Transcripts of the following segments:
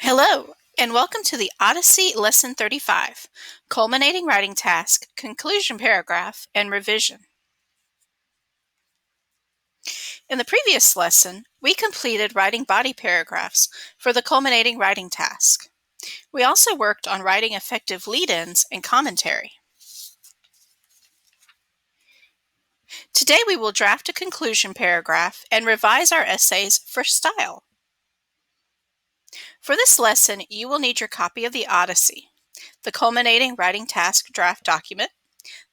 Hello, and welcome to the Odyssey Lesson 35, Culminating Writing Task, Conclusion Paragraph, and Revision. In the previous lesson, we completed writing body paragraphs for the culminating writing task. We also worked on writing effective lead-ins and commentary. Today we will draft a conclusion paragraph and revise our essays for style. For this lesson, you will need your copy of the Odyssey, the Culminating Writing Task draft document,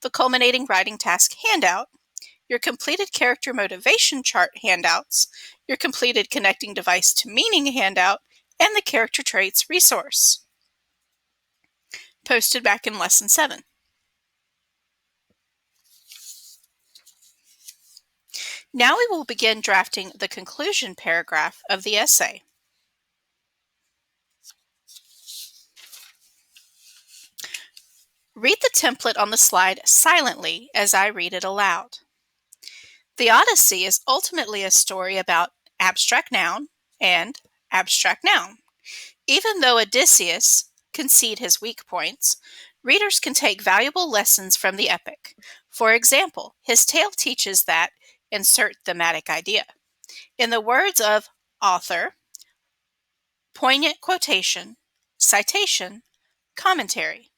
the Culminating Writing Task handout, your completed character motivation chart handouts, your completed connecting device to meaning handout, and the character traits resource, posted back in Lesson 7. Now we will begin drafting the conclusion paragraph of the essay. Read the template on the slide silently as I read it aloud. The Odyssey is ultimately a story about abstract noun and abstract noun. Even though Odysseus concede his weak points, readers can take valuable lessons from the epic. For example, his tale teaches that, insert thematic idea. In the words of author, poignant quotation, citation, commentary.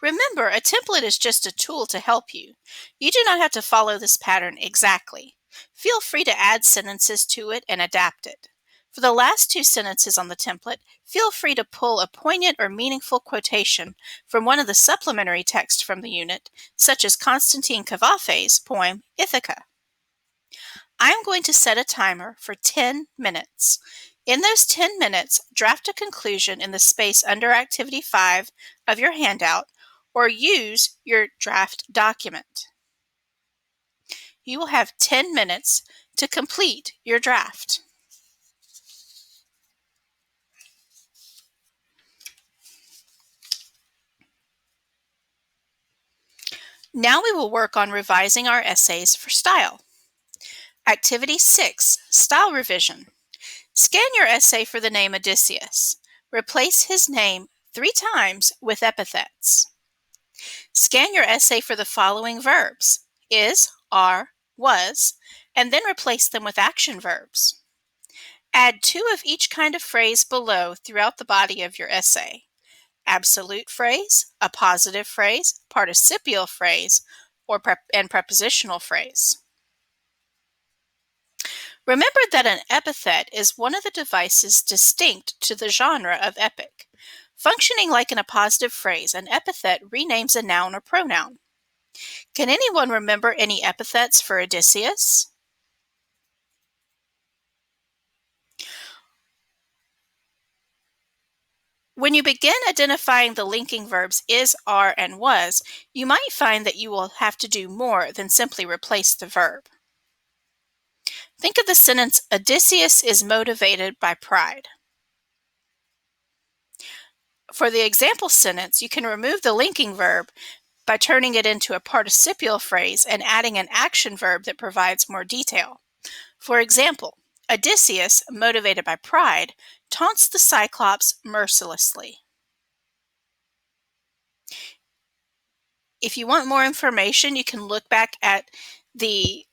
Remember, a template is just a tool to help you. You do not have to follow this pattern exactly. Feel free to add sentences to it and adapt it. For the last two sentences on the template, feel free to pull a poignant or meaningful quotation from one of the supplementary texts from the unit, such as Constantine Cavafe's poem, Ithaca. I am going to set a timer for 10 minutes. In those 10 minutes, draft a conclusion in the space under Activity 5 of your handout, or use your draft document. You will have 10 minutes to complete your draft. Now we will work on revising our essays for style. Activity 6, Style Revision. Scan your essay for the name Odysseus. Replace his name 3 times with epithets. Scan your essay for the following verbs: is, are, was, and then replace them with action verbs. Add 2 of each kind of phrase below throughout the body of your essay: absolute phrase, a positive phrase, participial phrase, and prepositional phrase. Remember that an epithet is one of the devices distinct to the genre of epic. Functioning like an appositive phrase, an epithet renames a noun or pronoun. Can anyone remember any epithets for Odysseus? When you begin identifying the linking verbs is, are, and was, you might find that you will have to do more than simply replace the verb. Think of the sentence, Odysseus is motivated by pride. For the example sentence, you can remove the linking verb by turning it into a participial phrase and adding an action verb that provides more detail. For example, Odysseus, motivated by pride, taunts the Cyclops mercilessly. If you want more information, you can look back at the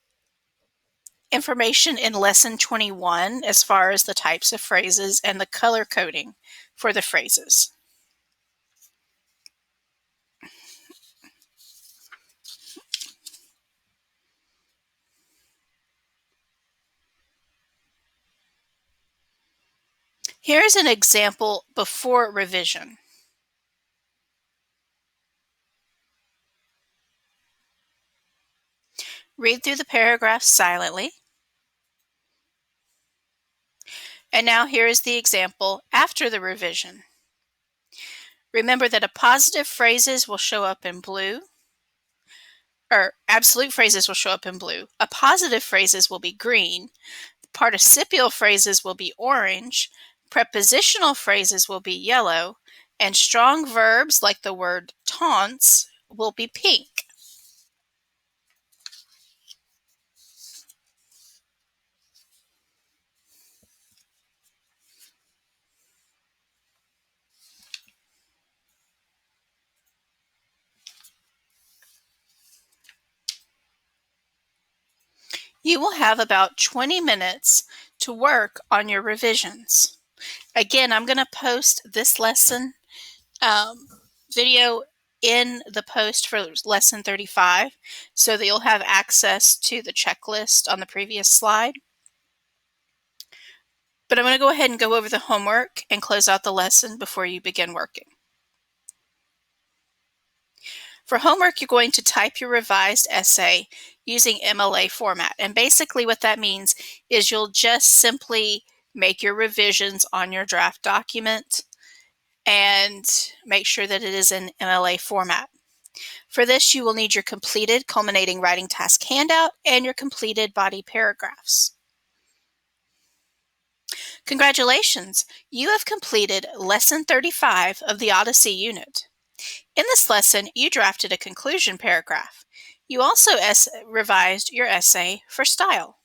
information in Lesson 21 as far as the types of phrases and the color coding for the phrases. Here's an example before revision. Read through the paragraph silently. And now here is the example after the revision. Remember that appositive phrases will show up in blue, or absolute phrases will show up in blue. Appositive phrases will be green. Participial phrases will be orange. Prepositional phrases will be yellow. And strong verbs like the word taunts will be pink. You will have about 20 minutes to work on your revisions. Again, I'm going to post this lesson video in the post for lesson 35 so that you'll have access to the checklist on the previous slide. But I'm going to go ahead and go over the homework and close out the lesson before you begin working. For homework, you're going to type your revised essay using MLA format. And basically what that means is you'll just simply make your revisions on your draft document and make sure that it is in MLA format. For this, you will need your completed culminating writing task handout and your completed body paragraphs. Congratulations! You have completed Lesson 35 of the Odyssey unit. In this lesson, you drafted a conclusion paragraph. You also revised your essay for style.